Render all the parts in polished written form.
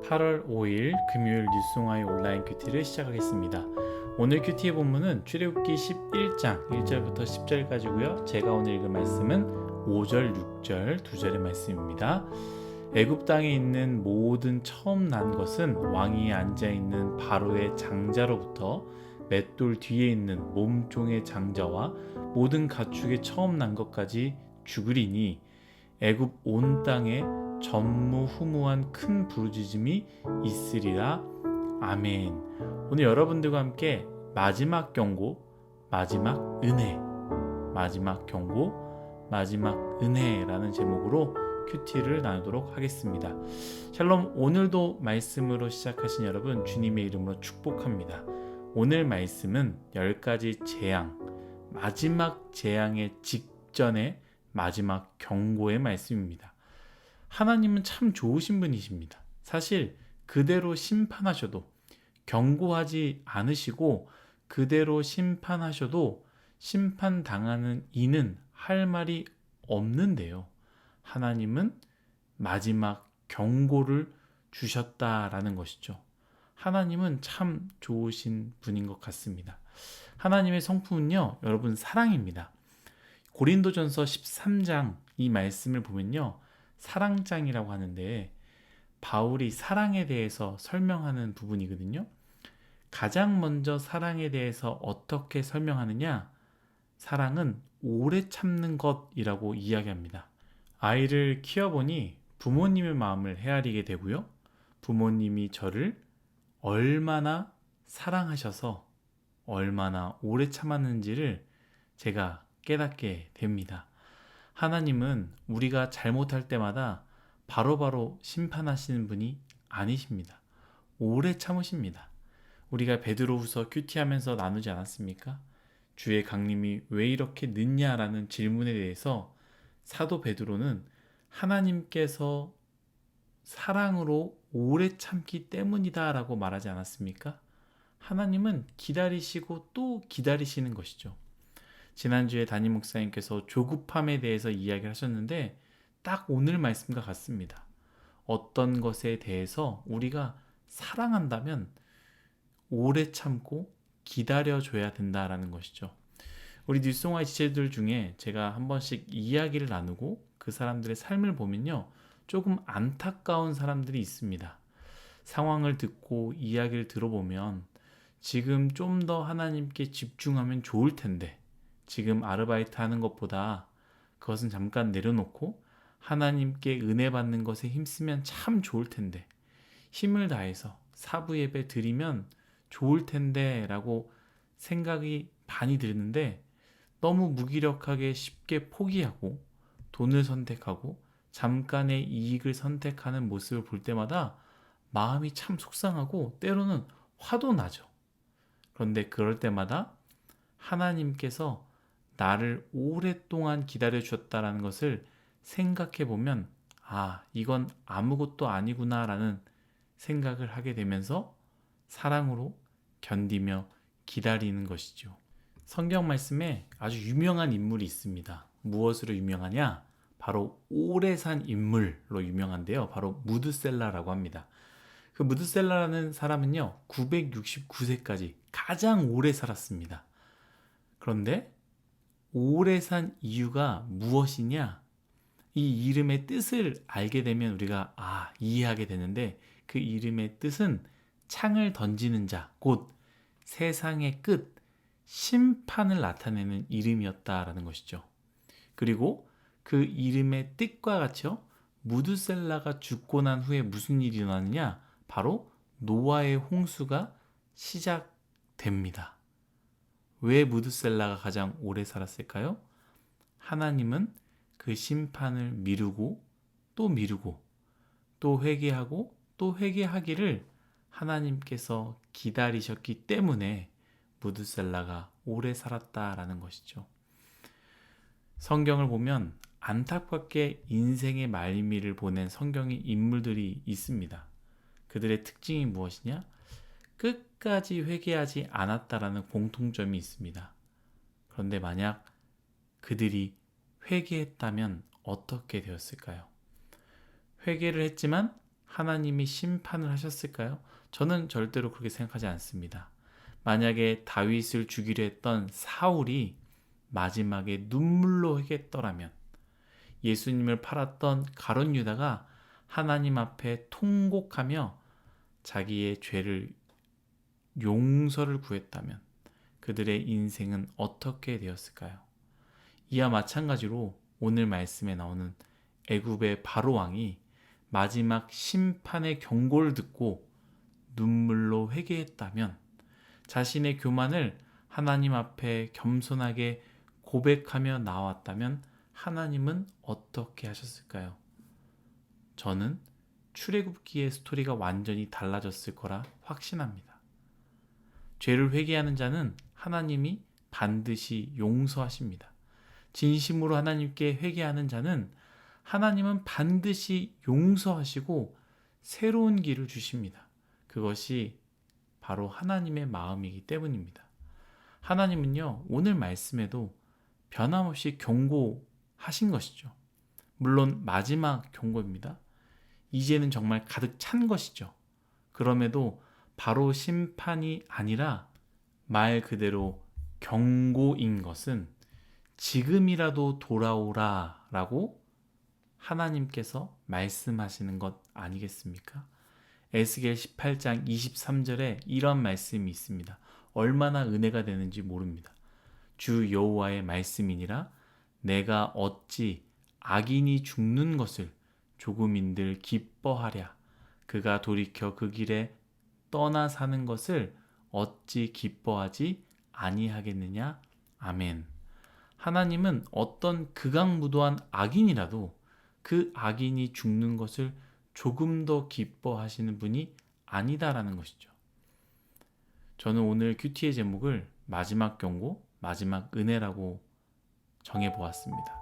8월 5일 금요일 뉴스송아이 온라인 큐티를 시작하겠습니다. 오늘 큐티의 본문은 출애굽기 11장 1절부터 10절까지고요. 제가 오늘 읽은 말씀은 5절, 6절, 2절의 말씀입니다. 애굽 땅에 있는 모든 처음 난 것은 왕위에 앉아있는 바로의 장자로부터 맷돌 뒤에 있는 몸종의 장자와 모든 가축의 처음 난 것까지 죽으리니 애굽 온 땅에 전무후무한 큰 부르짖음이 있으리라. 아멘. 오늘 여러분들과 함께 마지막 경고, 마지막 은혜, 마지막 경고, 마지막 은혜라는 제목으로 큐티를 나누도록 하겠습니다. 샬롬. 오늘도 말씀으로 시작하신 여러분 주님의 이름으로 축복합니다. 오늘 말씀은 10가지 재앙, 마지막 재앙의 직전의 마지막 경고의 말씀입니다. 하나님은 참 좋으신 분이십니다. 사실 그대로 심판하셔도, 경고하지 않으시고 그대로 심판하셔도 심판당하는 이는 할 말이 없는데요. 하나님은 마지막 경고를 주셨다라는 것이죠. 하나님은 참 좋으신 분인 것 같습니다. 하나님의 성품은요, 여러분 사랑입니다. 고린도전서 13장 이 말씀을 보면요, 사랑장이라고 하는데 바울이 사랑에 대해서 설명하는 부분이거든요. 가장 먼저 사랑에 대해서 어떻게 설명하느냐? 사랑은 오래 참는 것이라고 이야기합니다. 아이를 키워보니 부모님의 마음을 헤아리게 되고요. 부모님이 저를 얼마나 사랑하셔서 얼마나 오래 참았는지를 제가 깨닫게 됩니다. 하나님은 우리가 잘못할 때마다 바로바로 심판하시는 분이 아니십니다. 오래 참으십니다. 우리가 베드로후서 큐티하면서 나누지 않았습니까? 주의 강림이 왜 이렇게 늦냐라는 질문에 대해서 사도 베드로는 하나님께서 사랑으로 오래 참기 때문이다 라고 말하지 않았습니까? 하나님은 기다리시고 또 기다리시는 것이죠. 지난주에 담임 목사님께서 조급함에 대해서 이야기를 하셨는데 딱 오늘 말씀과 같습니다. 어떤 것에 대해서 우리가 사랑한다면 오래 참고 기다려줘야 된다라는 것이죠. 우리 뉴스송아의 지체들 중에 제가 한 번씩 이야기를 나누고 그 사람들의 삶을 보면요, 조금 안타까운 사람들이 있습니다. 상황을 듣고 이야기를 들어보면 지금 좀 더 하나님께 집중하면 좋을 텐데, 지금 아르바이트 하는 것보다 그것은 잠깐 내려놓고 하나님께 은혜 받는 것에 힘쓰면 참 좋을 텐데, 힘을 다해서 사부 예배 드리면 좋을 텐데 라고 생각이 많이 드는데, 너무 무기력하게 쉽게 포기하고 돈을 선택하고 잠깐의 이익을 선택하는 모습을 볼 때마다 마음이 참 속상하고 때로는 화도 나죠. 그런데 그럴 때마다 하나님께서 나를 오랫동안 기다려 주셨다는 것을 생각해 보면, 이건 아무것도 아니구나 라는 생각을 하게 되면서 사랑으로 견디며 기다리는 것이죠. 성경 말씀에 아주 유명한 인물이 있습니다. 무엇으로 유명하냐? 바로 오래 산 인물로 유명한데요. 바로 무드셀라라고 합니다. 그 무드셀라라는 사람은요, 969세까지 가장 오래 살았습니다. 그런데 오래 산 이유가 무엇이냐? 이 이름의 뜻을 알게 되면 우리가 이해하게 되는데, 그 이름의 뜻은 창을 던지는 자, 곧 세상의 끝, 심판을 나타내는 이름이었다라는 것이죠. 그리고 그 이름의 뜻과 같이요, 무드셀라가 죽고 난 후에 무슨 일이 일어나느냐? 바로 노아의 홍수가 시작됩니다. 왜 무드셀라가 가장 오래 살았을까요? 하나님은 그 심판을 미루고 또 회개하고 또 회개하기를 하나님께서 기다리셨기 때문에 무드셀라가 오래 살았다라는 것이죠. 성경을 보면 안타깝게 인생의 말미를 보낸 성경의 인물들이 있습니다. 그들의 특징이 무엇이냐? 끝까지 회개하지 않았다라는 공통점이 있습니다. 그런데 만약 그들이 회개했다면 어떻게 되었을까요? 회개를 했지만 하나님이 심판을 하셨을까요? 저는 절대로 그렇게 생각하지 않습니다. 만약에 다윗을 죽이려 했던 사울이 마지막에 눈물로 회개했더라면, 예수님을 팔았던 가룟 유다가 하나님 앞에 통곡하며 자기의 죄를 용서를 구했다면 그들의 인생은 어떻게 되었을까요? 이와 마찬가지로 오늘 말씀에 나오는 애굽의 바로 왕이 마지막 심판의 경고를 듣고 눈물로 회개했다면, 자신의 교만을 하나님 앞에 겸손하게 고백하며 나왔다면 하나님은 어떻게 하셨을까요? 저는 출애굽기의 스토리가 완전히 달라졌을 거라 확신합니다. 죄를 회개하는 자는 하나님이 반드시 용서하십니다. 진심으로 하나님께 회개하는 자는 하나님은 반드시 용서하시고 새로운 길을 주십니다. 그것이 바로 하나님의 마음이기 때문입니다. 하나님은요, 오늘 말씀에도 변함없이 경고하신 것이죠. 물론 마지막 경고입니다. 이제는 정말 가득 찬 것이죠. 그럼에도 바로 심판이 아니라 말 그대로 경고인 것은 지금이라도 돌아오라 라고 하나님께서 말씀하시는 것 아니겠습니까? 에스겔 18장 23절에 이런 말씀이 있습니다. 얼마나 은혜가 되는지 모릅니다. 주 여호와의 말씀이니라, 내가 어찌 악인이 죽는 것을 조금인들 기뻐하랴. 그가 돌이켜 그 길에 떠나 사는 것을 어찌 기뻐하지 아니하겠느냐. 아멘. 하나님은 어떤 극악무도한 악인이라도 그 악인이 죽는 것을 조금 더 기뻐하시는 분이 아니다라는 것이죠. 저는 오늘 큐티의 제목을 마지막 경고, 마지막 은혜라고 정해보았습니다.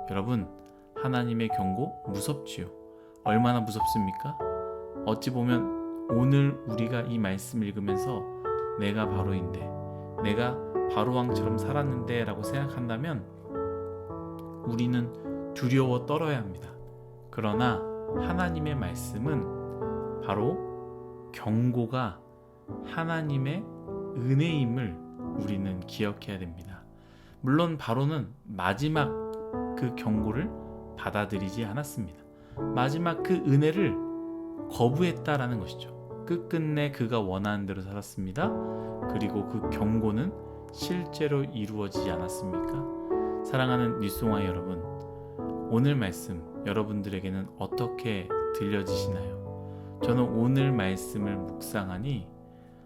여러분, 하나님의 경고 무섭지요? 얼마나 무섭습니까? 어찌 보면 오늘 우리가 이 말씀을 읽으면서 내가 바로인데, 내가 바로왕처럼 살았는데 라고 생각한다면 우리는 두려워 떨어야 합니다. 그러나 하나님의 말씀은 바로 경고가 하나님의 은혜임을 우리는 기억해야 됩니다. 물론 바로는 마지막 그 경고를 받아들이지 않았습니다. 마지막 그 은혜를 거부했다라는 것이죠. 끝끝내 그가 원하는 대로 살았습니다. 그리고 그 경고는 실제로 이루어지지 않았습니까? 사랑하는 뉴송아이 여러분, 오늘 말씀 여러분들에게는 어떻게 들려지시나요? 저는 오늘 말씀을 묵상하니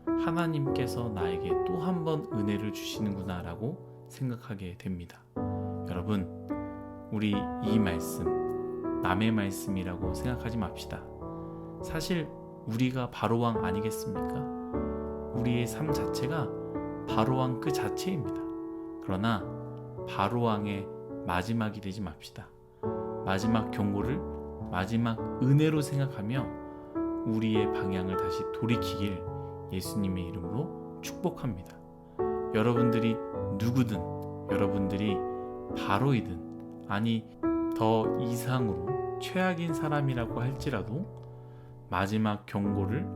하나님께서 나에게 또 한 번 은혜를 주시는구나 라고 생각하게 됩니다. 여러분, 우리 이 말씀 남의 말씀이라고 생각하지 맙시다. 사실 우리가 바로왕 아니겠습니까? 우리의 삶 자체가 바로왕 그 자체입니다. 그러나 바로왕의 마지막이 되지 맙시다. 마지막 경고를 마지막 은혜로 생각하며 우리의 방향을 다시 돌이키길 예수님의 이름으로 축복합니다. 여러분들이 누구든, 여러분들이 바로이든 아니 더 이상으로 최악인 사람이라고 할지라도 마지막 경고를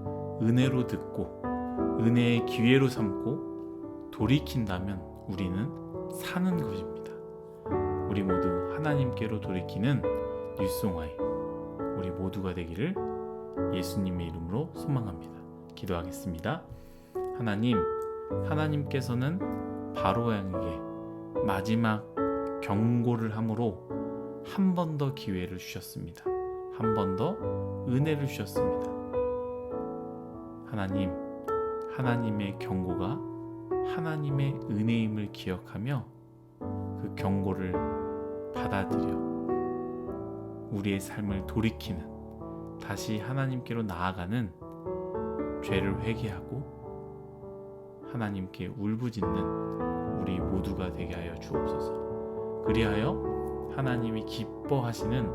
은혜로 듣고 은혜의 기회로 삼고 돌이킨다면 우리는 사는 것입니다. 우리 모두 하나님께로 돌이키는 뉴송아이, 우리 모두가 되기를 예수님의 이름으로 소망합니다. 기도하겠습니다. 하나님, 하나님께서는 바로왕에게 마지막 경고를 함으로 한 번 더 기회를 주셨습니다. 한 번 더 은혜를 주셨습니다. 하나님, 하나님의 경고가 하나님의 은혜임을 기억하며 그 경고를 받아들여 우리의 삶을 돌이키는, 다시 하나님께로 나아가는, 죄를 회개하고 하나님께 울부짖는 우리 모두가 되게 하여 주옵소서. 그리하여 하나님이 기뻐하시는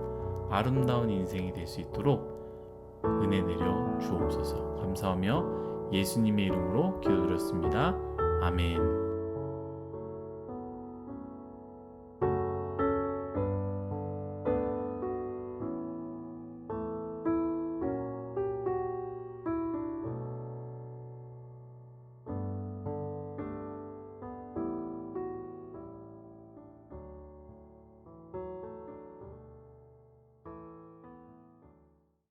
아름다운 인생이 될 수 있도록 은혜 내려 주옵소서. 감사하며 예수님의 이름으로 기도드렸습니다. 아멘.